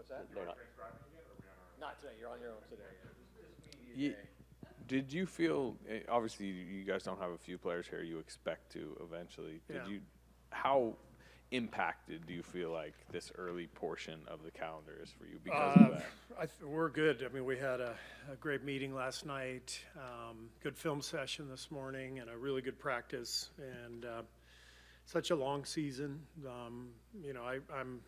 What's that? They're not. Not today. You're on your own today. Did you feel, obviously you guys don't have a few players here you expect to eventually. How impacted do you feel like this early portion of the calendar is for you because of that? We're good. I mean, we had a great meeting last night, good film session this morning, and a really good practice. And such a long season. You know, I'm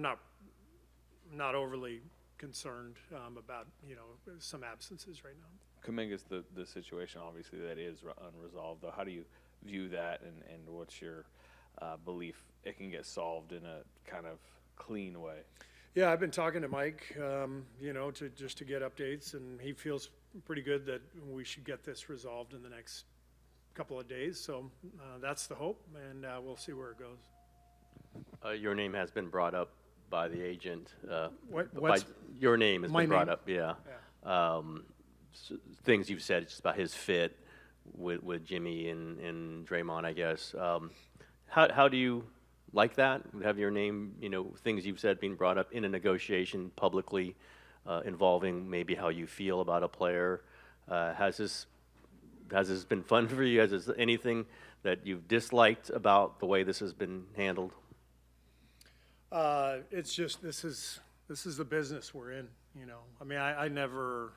not overly concerned about some absences right now. Kuminga's the situation obviously that is unresolved though. How do you view that, and what's your belief it can get solved in a kind of clean way? Yeah, I've been talking to Mike, to get updates, and he feels pretty good that we should get this resolved in the next couple of days. So that's the hope, and we'll see where it goes. Your name has been brought up by the agent. Your name has been brought up, yeah. Things you've said just about his fit with Jimmy and Draymond, I guess. How do you like that? Have your name, things you've said being brought up in a negotiation publicly involving maybe how you feel about a player? Has this been fun for you? Has this anything that you've disliked about the way this has been handled? It's just this is the business we're in. I mean, I never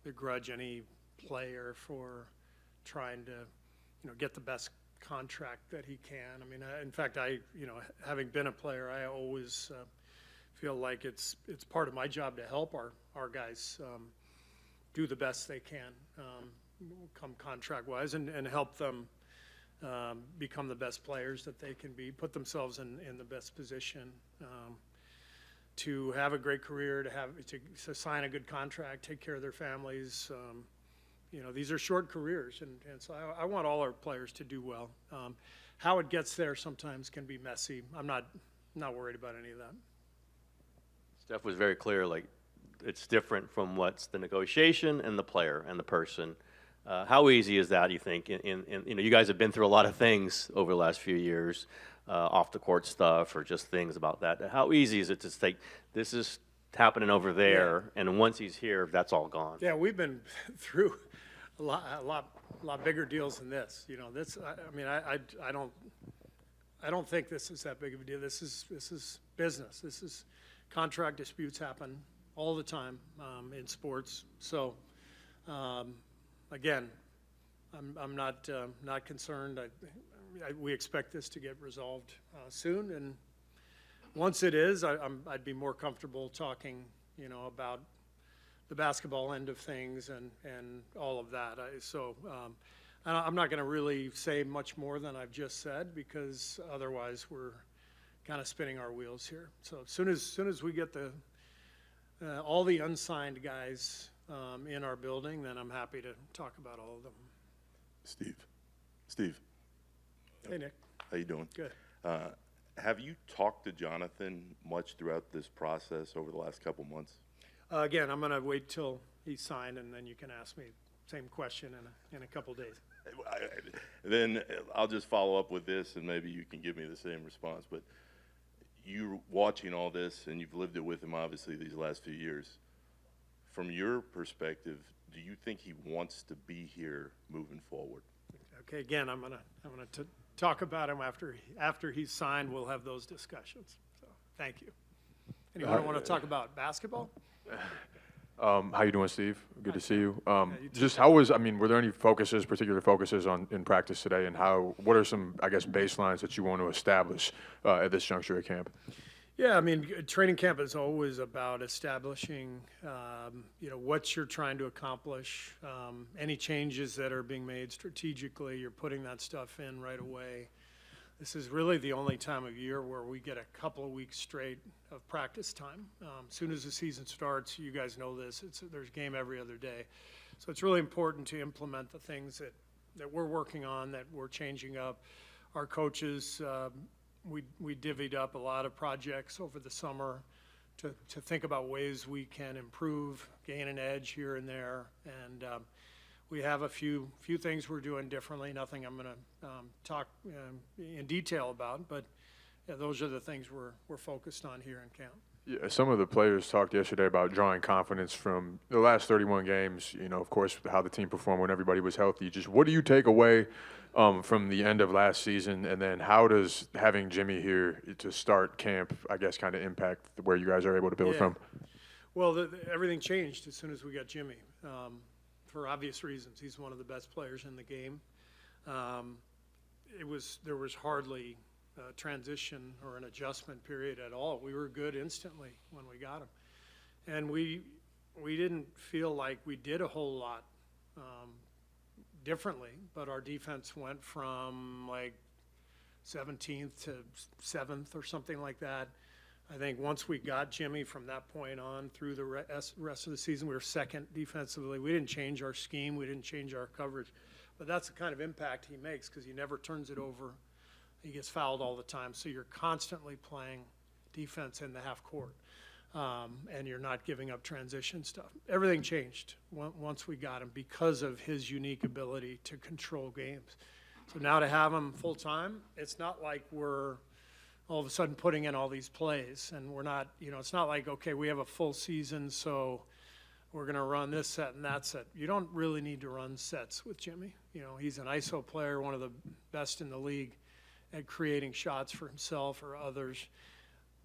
begrudge any player for trying to get the best contract that he can. I mean, in fact, having been a player, I always feel like it's part of my job to help our guys do the best they can, come contract wise, and help them become the best players that they can be, put themselves in the best position to have a great career, to sign a good contract, take care of their families. These are short careers, and so I want all our players to do well. How it gets there sometimes can be messy. I'm not worried about any of that. Steph was very clear, like it's different from what's the negotiation and the player and the person. How easy is that, you think? You guys have been through a lot of things over the last few years, off the court stuff or just things about that. How easy is it to say, this is happening over there, and once he's here, that's all gone? Yeah, we've been through a lot bigger deals than this. I don't think this is that big of a deal. This is business. This is contract disputes happen all the time in sports. So. Again, I'm not concerned. We expect this to get resolved soon, and once it is, I'd be more comfortable talking, about the basketball end of things and all of that. I'm not going to really say much more than I've just said, because otherwise we're kind of spinning our wheels here. So as soon as we get all the unsigned guys in our building, then I'm happy to talk about all of them. Steve. Hey, Nick. How you doing? Good. Have you talked to Jonathan much throughout this process over the last couple months? Again, I'm going to wait till he's signed, and then you can ask me same question in a couple days. Then I'll just follow up with this, and maybe you can give me the same response. But you watching all this, and you've lived it with him obviously these last few years. From your perspective, do you think he wants to be here moving forward? Okay, again, I'm gonna talk about him after he's signed. We'll have those discussions. So, thank you. Anyone want to talk about basketball? How you doing, Steve? Good to see you. You too. Were there any particular focuses in practice today, and what are some, baselines that you want to establish at this juncture of camp? Yeah, training camp is always about establishing, what you're trying to accomplish. Any changes that are being made strategically, you're putting that stuff in right away. This is really the only time of year where we get a couple of weeks straight of practice time. As soon as the season starts, you guys know this, there's a game every other day. So it's really important to implement the things that we're working on, that we're changing up. Our coaches, we divvied up a lot of projects over the summer to think about ways we can improve, gain an edge here and there, and we have a few things we're doing differently. Nothing I'm going to talk in detail about, but yeah, those are the things we're focused on here in camp. Yeah, some of the players talked yesterday about drawing confidence from the last 31 games, of course, how the team performed when everybody was healthy. Just what do you take away from the end of last season, and then how does having Jimmy here to start camp, I guess, kind of impact where you guys are able to build Yeah. from? Well, everything changed as soon as we got Jimmy, for obvious reasons. He's one of the best players in the game. There was hardly a transition or an adjustment period at all. We were good instantly when we got him, and we didn't feel like we did a whole lot differently. But our defense went from like 17th to 7th or something like that. I think once we got Jimmy from that point on through the rest of the season, we were second defensively. We didn't change our scheme. We didn't change our coverage. But that's the kind of impact he makes because he never turns it over. He gets fouled all the time. So you're constantly playing defense in the half court, and you're not giving up transition stuff. Everything changed once we got him because of his unique ability to control games. So now to have him full time, it's not like we're all of a sudden putting in all these plays, and we're not, it's not like, okay, we have a full season, so we're going to run this set and that set. You don't really need to run sets with Jimmy. He's an ISO player, one of the best in the league at creating shots for himself or others.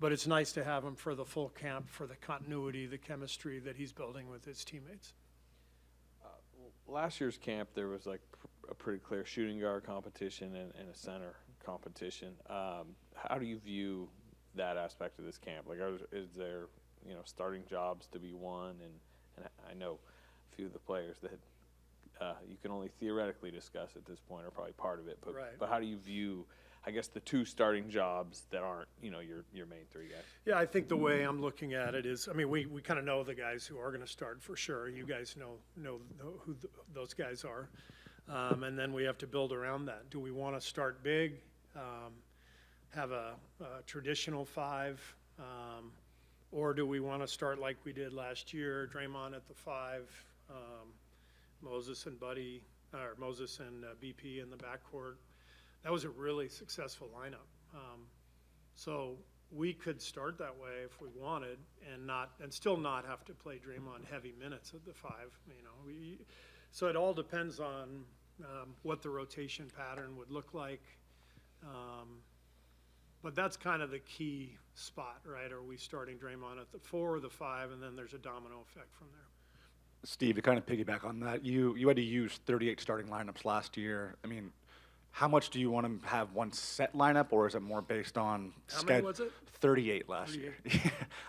But it's nice to have him for the full camp, for the continuity, the chemistry that he's building with his teammates. Last year's camp, there was like a pretty clear shooting guard competition and a center competition. How do you view that aspect of this camp? Like, is there, starting jobs to be won? And I know a few of the players that you can only theoretically discuss at this point are probably part of it. But, Right. But how do you view, I guess, the two starting jobs that aren't, your main three guys? Yeah, I think the way I'm looking at it is, we kind of know the guys who are going to start for sure. You guys know who those guys are. And then we have to build around that. Do we want to start big, have a traditional five, or do we want to start like we did last year, Draymond at the five, Moses and BP in the backcourt? That was a really successful lineup. So we could start that way if we wanted, and still not have to play Draymond heavy minutes at the five. So it all depends on what the rotation pattern would look like. But that's kind of the key spot, right? Are we starting Draymond at the 4 or the 5, and then there's a domino effect from there. Steve, to kind of piggyback on that, you had to use 38 starting lineups last year. How much do you want to have one set lineup, or is it more based on How many was it? 38 last year.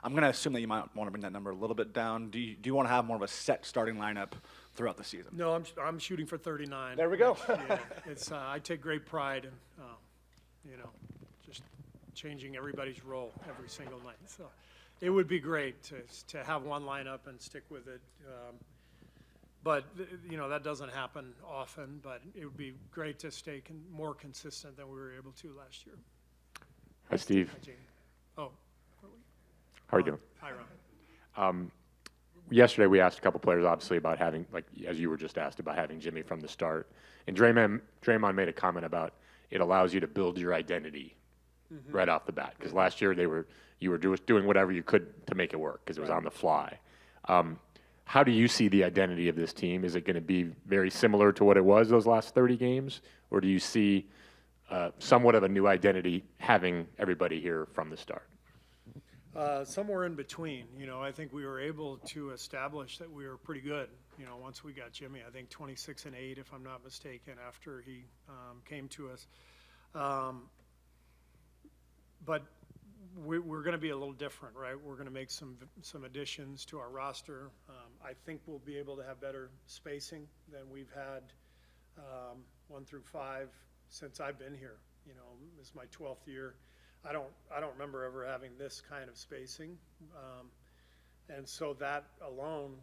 I'm going to assume that you might want to bring that number a little bit down. Do you want to have more of a set starting lineup throughout the season? No, I'm shooting for 39. There we go. Yeah, it's I take great pride in just changing everybody's role every single night. So it would be great to have one lineup and stick with it. But that doesn't happen often. But it would be great to stay more consistent than we were able to last year. Hi, Steve. Hi, Jamie. Oh, How are you doing? hi, Ron. Yesterday, we asked a couple players, obviously, about having, like, as you were just asked, about having Jimmy from the start. And Draymond made a comment about it allows you to build your identity right off the bat. Because last year, you were doing whatever you could to make it work because it was on the fly. How do you see the identity of this team? Is it going to be very similar to what it was those last 30 games? Or do you see somewhat of a new identity having everybody here from the start? Somewhere in between. I think we were able to establish that we were pretty good. Once we got Jimmy, I think 26-8, if I'm not mistaken, after he came to us. But we're going to be a little different, right? We're going to make some additions to our roster. I think we'll be able to have better spacing than we've had 1 through 5 since I've been here. This is my 12th year. I don't remember ever having this kind of spacing, and so that alone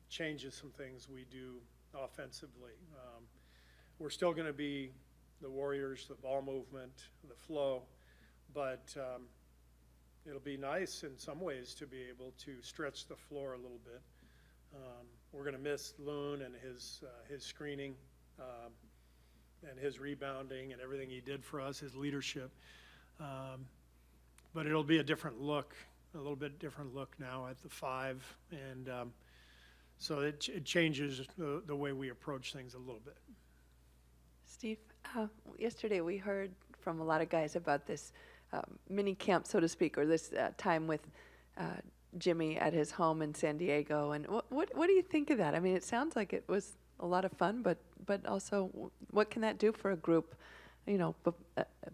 changes some things we do offensively. We're still going to be the Warriors, the ball movement, the flow, but it'll be nice in some ways to be able to stretch the floor a little bit. We're going to miss Loon and his screening and his rebounding and everything he did for us, his leadership. But it'll be a different look a little bit different look now at the 5, and so it changes the way we approach things a little bit. Steve, yesterday we heard from a lot of guys about this mini camp, so to speak, or this time with Jimmy at his home in San Diego. And what do you think of that? I mean, it sounds like it was a lot of fun, but also what can that do for a group, you know,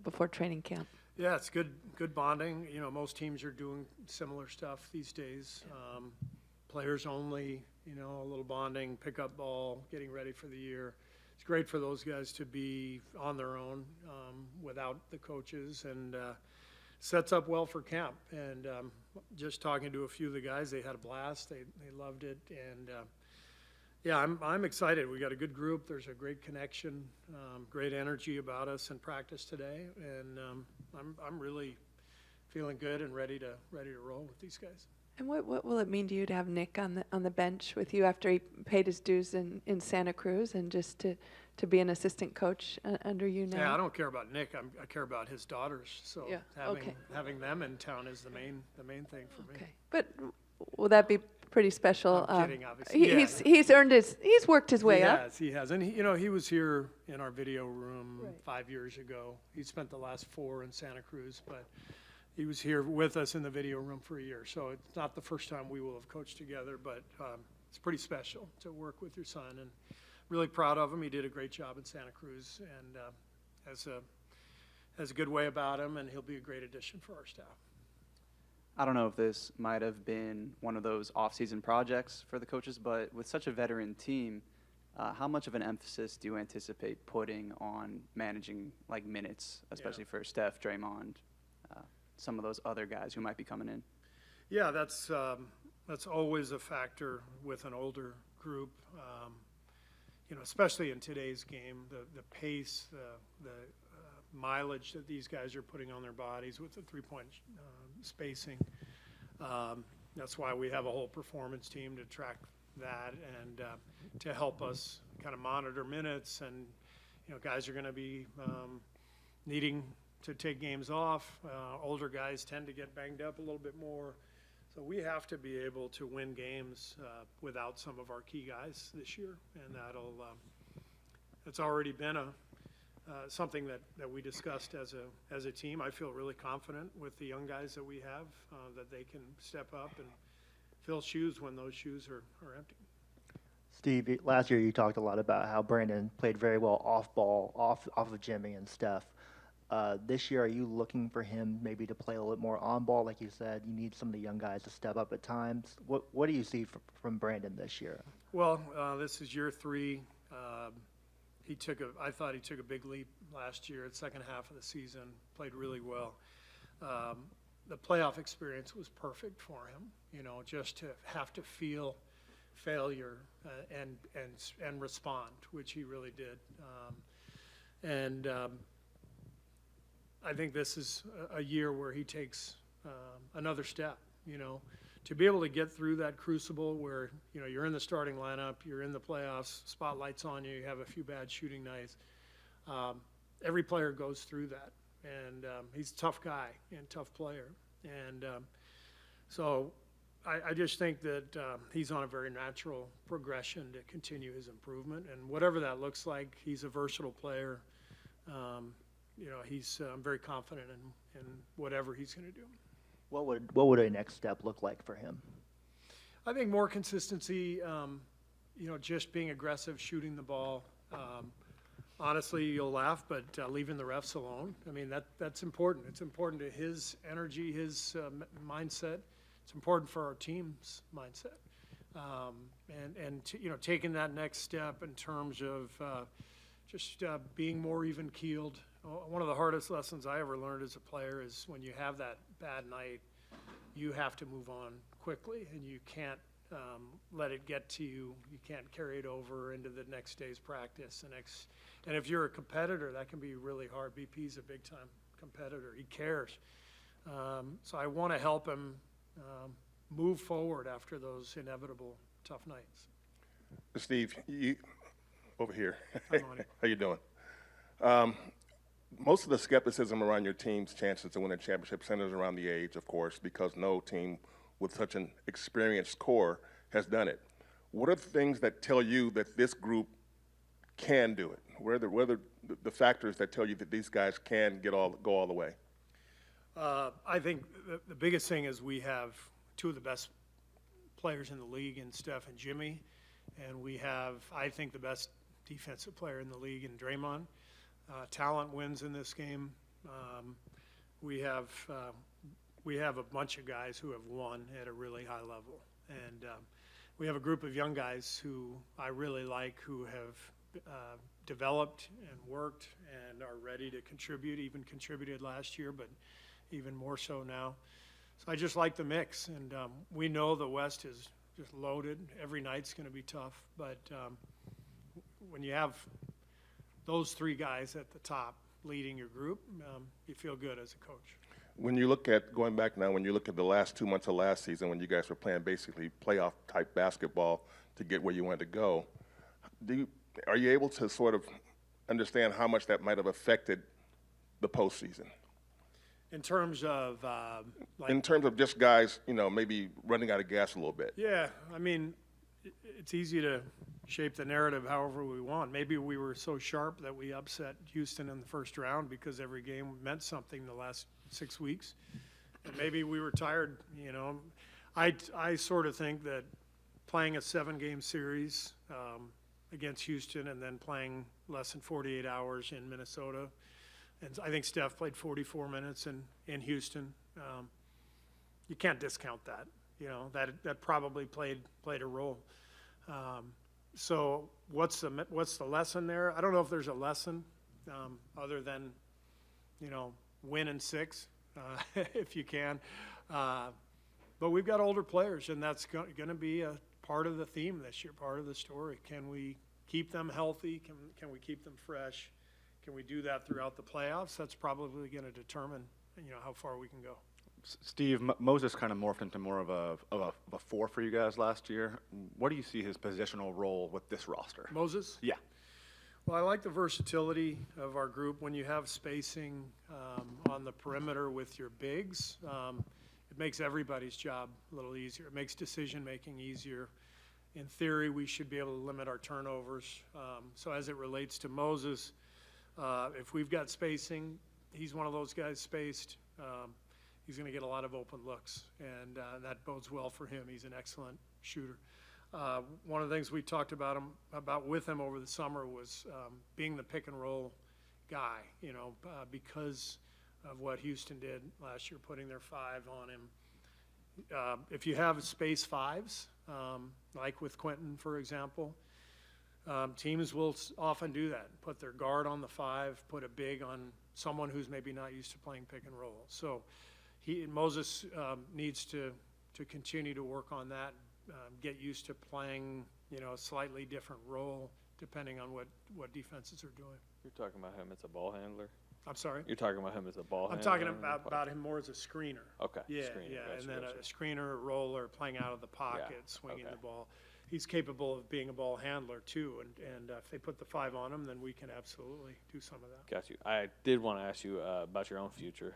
before training camp? Yeah, it's good bonding. You know, most teams are doing similar stuff these days. Players only, you know, a little bonding, pickup ball, getting ready for the year. It's great for those guys to be on their own without the coaches, and sets up well for camp. And just talking to a few of the guys, they had a blast. They loved it, and yeah, I'm excited. We got a good group. There's a great connection, great energy about us in practice today, and I'm really feeling good and ready to roll with these guys. And what will it mean to you to have Nick on the bench with you after he paid his dues in Santa Cruz, and just to be an assistant coach under you now? Yeah, I don't care about Nick. I care about his daughters. So Yeah, having them in town is the main thing for me. Okay, but will that be pretty special? I'm kidding, obviously. He's worked his way up. He has, and he was here in our video room Right. 5 years ago. He spent the last 4 in Santa Cruz, but he was here with us in the video room for a year. So it's not the first time we will have coached together, but it's pretty special to work with your son, and really proud of him. He did a great job in Santa Cruz, and has a good way about him, and he'll be a great addition for our staff. I don't know if this might have been one of those off-season projects for the coaches, but with such a veteran team, how much of an emphasis do you anticipate putting on managing like minutes, especially for Steph, Draymond, some of those other guys who might be coming in? Yeah, that's always a factor with an older group. You know, especially in today's game, the pace, the mileage that these guys are putting on their bodies with the three-point spacing. That's why we have a whole performance team to track that, and to help us kind of monitor minutes. And you know, guys are going to be needing to take games off. Older guys tend to get banged up a little bit more. So we have to be able to win games without some of our key guys this year, and that's already been something that we discussed as a team. I feel really confident with the young guys that we have, that they can step up and fill shoes when those shoes are empty. Steve, last year you talked a lot about how Brandon played very well off ball, off of Jimmy and Steph. This year, are you looking for him maybe to play a little bit more on ball? Like you said, you need some of the young guys to step up at times. What do you see from Brandon this year? Well, this is year 3. I thought he took a big leap last year. The second half of the season, played really well. The playoff experience was perfect for him. You know, just to have to feel failure and respond, which he really did. I think this is a year where he takes another step, you know, to be able to get through that crucible where, you know, you're in the starting lineup, you're in the playoffs, spotlight's on you, you have a few bad shooting nights. Every player goes through that, and he's a tough guy and tough player. And so I just think that he's on a very natural progression to continue his improvement, and whatever that looks like, he's a versatile player. You know, I'm very confident in whatever he's going to do. What would a next step look like for him? I think more consistency, you know, just being aggressive, shooting the ball. Honestly, you'll laugh, but leaving the refs alone. I mean, that's important. It's important to his energy, his mindset. It's important for our team's mindset. You know, taking that next step in terms of just being more even-keeled. One of the hardest lessons I ever learned as a player is when you have that bad night, you have to move on quickly, and you can't let it get to you. You can't carry it over into the next day's practice. And if you're a competitor, that can be really hard. BP's a big-time competitor. He cares. So I want to help him move forward after those inevitable tough nights. Steve, you over here. Hi, Monty. How you doing? most of the skepticism around your team's chances to win a championship centers around the age, of course, because no team with such an experienced core has done it. What are the things that tell you that this group can do it? What are the factors that tell you that these guys can go all the way? I think the biggest thing is we have two of the best players in the league in Steph and Jimmy, and we have, I think, the best defensive player in the league in Draymond. Talent wins in this game. We have a bunch of guys who have won at a really high level, and we have a group of young guys who I really like, who have developed and worked and are ready to contribute, even contributed last year, but even more so now. So I just like the mix, and we know the West is just loaded. Every night's going to be tough, but when you have those three guys at the top leading your group, you feel good as a coach. When you look at, going back now, when you look at the last 2 months of last season when you guys were playing basically playoff-type basketball to get where you wanted to go, are you able to sort of understand how much that might have affected the postseason? In terms of In terms of just guys, maybe running out of gas a little bit. Yeah, I mean, it's easy to shape the narrative however we want. Maybe we were so sharp that we upset Houston in the first round because every game meant something the last 6 weeks. And maybe we were tired, I sort of think that playing a 7-game series against Houston and then playing less than 48 hours in Minnesota, and I think Steph played 44 minutes in Houston. You can't discount that. That probably played a role. So what's the lesson there? I don't know if there's a lesson other than win in 6 if you can. But we've got older players, and that's going to be a part of the theme this year, part of the story. Can we keep them healthy? Can we keep them fresh? Can we do that throughout the playoffs? That's probably going to determine, how far we can go. Steve, Moses kind of morphed into more of a 4 for you guys last year. What do you see his positional role with this roster? Moses? Yeah. Well, I like the versatility of our group. When you have spacing on the perimeter with your bigs, it makes everybody's job a little easier. It makes decision-making easier. In theory, we should be able to limit our turnovers. So as it relates to Moses, if we've got spacing, he's one of those guys spaced. He's going to get a lot of open looks, and that bodes well for him. He's an excellent shooter. One of the things we talked about with him over the summer was being the pick and roll guy, because of what Houston did last year, putting their 5 on him. If you have space 5s, like with Quentin, for example, teams will often do that, put their guard on the 5, put a big on someone who's maybe not used to playing pick and roll. So Moses needs to continue to work on that, get used to playing, a slightly different role depending on what defenses are doing. You're talking about him as a ball handler? I'm sorry? You're talking about him as a ball handler? I'm talking about him more as a screener. Okay. Yeah, screener. yeah, Gotcha, and then gotcha. a screener, a roller, playing out of the pocket, swinging okay. the ball. He's capable of being a ball handler too, and if they put the 5 on him, then we can absolutely do some of that. Got you. I did want to ask you about your own future.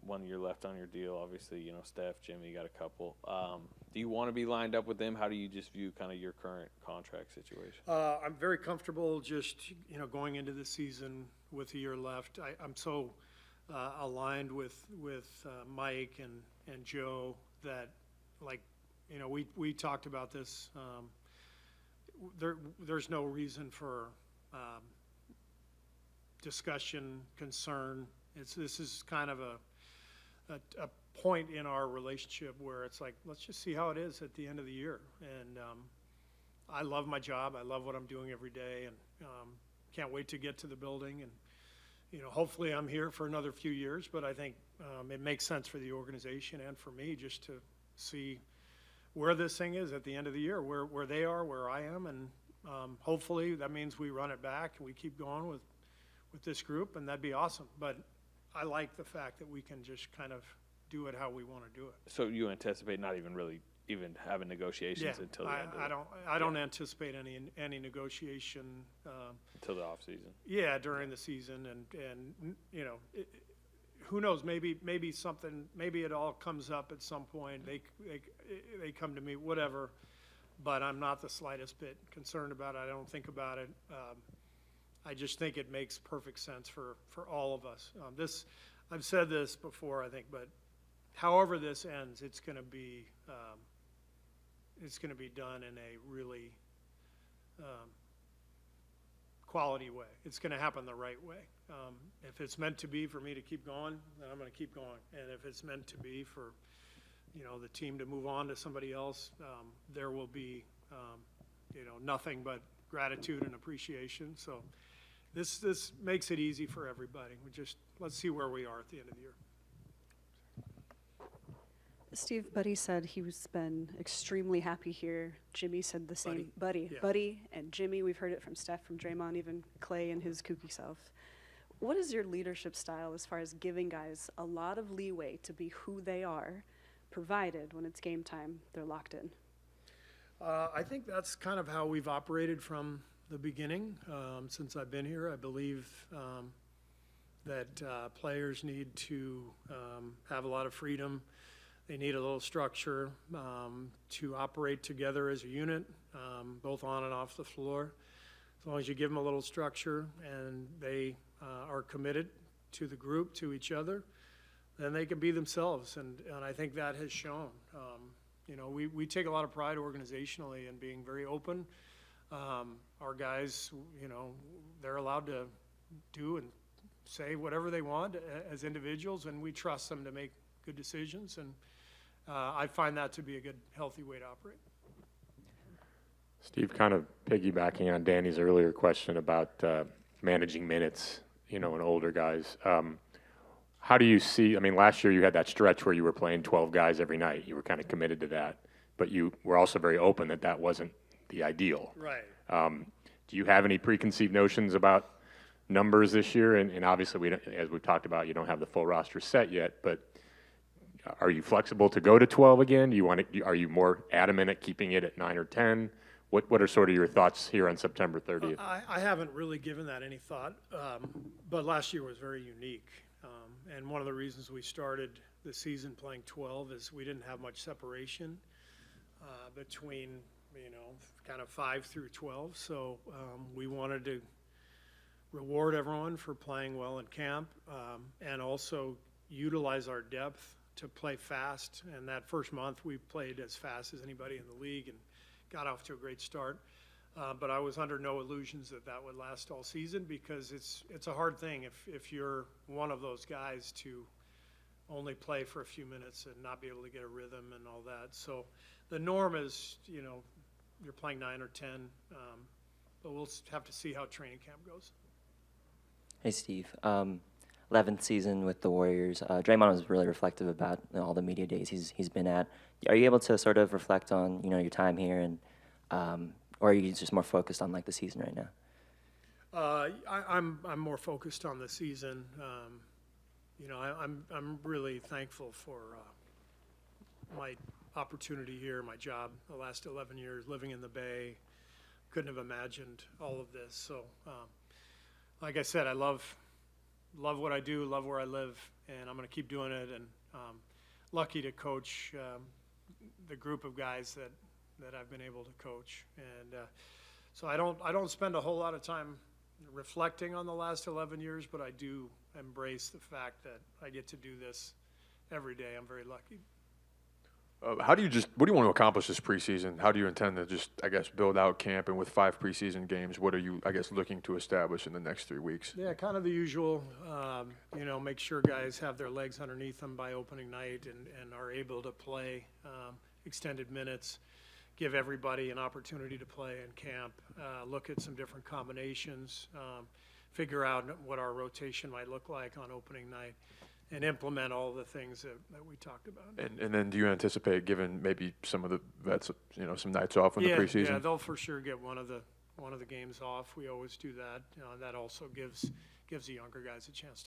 1 year left on your deal. Obviously, Steph, Jimmy, you got a couple. Do you want to be lined up with them? How do you just view kind of your current contract situation? I'm very comfortable just, going into the season with a year left. I'm so aligned with Mike and Joe that, we talked about this. There's no reason for discussion, concern. This is kind of a point in our relationship where it's like, let's just see how it is at the end of the year. And I love my job. I love what I'm doing every day, and can't wait to get to the building. And hopefully I'm here for another few years. But I think it makes sense for the organization and for me just to see where this thing is at the end of the year, where they are, where I am, and hopefully that means we run it back and we keep going with this group, and that'd be awesome. But I like the fact that we can just kind of do it how we want to do it. So you anticipate not even really even having negotiations until the end of I don't anticipate any negotiation. until the off season. Yeah, during the season, and you know, who knows? Maybe something. Maybe it all comes up at some point. They come to me, whatever. But I'm not the slightest bit concerned about it. I don't think about it. I just think it makes perfect sense for all of us. I've said this before, I think, but however this ends, it's going to be done in a really quality way. It's going to happen the right way. If it's meant to be for me to keep going, then I'm going to keep going. And if it's meant to be for, you know, the team to move on to somebody else, there will be, you know, nothing but gratitude and appreciation. So this makes it easy for everybody. Let's see where we are at the end of the year. Steve, Buddy said he's been extremely happy here. Jimmy said the same. Buddy, Yeah. Buddy and Jimmy. We've heard it from Steph, from Draymond, even Clay and his kooky self. What is your leadership style as far as giving guys a lot of leeway to be who they are, provided when it's game time, they're locked in? I think that's kind of how we've operated from the beginning. Since I've been here, I believe that players need to have a lot of freedom. They need a little structure to operate together as a unit, both on and off the floor. As long as you give them a little structure and they are committed to the group, to each other, then they can be themselves. And I think that has shown. You know, we take a lot of pride organizationally in being very open. Our guys, you know, they're allowed to do and say whatever they want as individuals, and we trust them to make good decisions. And I find that to be a good, healthy way to operate. Steve, kind of piggybacking on Danny's earlier question about managing minutes, you know, and older guys. How do you see, I mean, last year you had that stretch where you were playing 12 guys every night. You were kind of committed to that. But you were also very open that wasn't the ideal. Right. Do you have any preconceived notions about numbers this year? And obviously, as we've talked about, you don't have the full roster set yet. But are you flexible to go to 12 again? Are you more adamant at keeping it at 9 or 10? What are sort of your thoughts here on September 30th? I haven't really given that any thought, but last year was very unique. And one of the reasons we started the season playing 12 is we didn't have much separation between, you know, kind of 5 through 12. So we wanted to reward everyone for playing well in camp and also utilize our depth to play fast. And that first month we played as fast as anybody in the league and got off to a great start. But I was under no illusions that would last all season, because it's a hard thing if you're one of those guys to only play for a few minutes and not be able to get a rhythm and all that. So the norm is, you know, you're playing 9 or 10, but we'll have to see how training camp goes. Hey, Steve. 11th season with the Warriors. Draymond was really reflective about, you know, all the media days he's been at. Are you able to sort of reflect on, you know, your time here, and or are you just more focused on like the season right now? I'm more focused on the season. You know, I'm really thankful for my opportunity here, my job, the last 11 years living in the Bay. Couldn't have imagined all of this. So, like I said, I love what I do, love where I live, and I'm going to keep doing it. And lucky to coach the group of guys that I've been able to coach. And so I don't spend a whole lot of time reflecting on the last 11 years, but I do embrace the fact that I get to do this every day. I'm very lucky. What do you want to accomplish this preseason? How do you intend to just, I guess, build out camp? And with 5 preseason games, what are you, I guess, looking to establish in the next 3 weeks? Yeah, kind of the usual, you know, make sure guys have their legs underneath them by opening night and are able to play extended minutes, give everybody an opportunity to play in camp, look at some different combinations, figure out what our rotation might look like on opening night, and implement all the things that we talked about. And then do you anticipate giving maybe some of the vets, you know, some nights off in the preseason? Yeah, they'll for sure get one of the games off. We always do that. You know, that also gives the younger guys a chance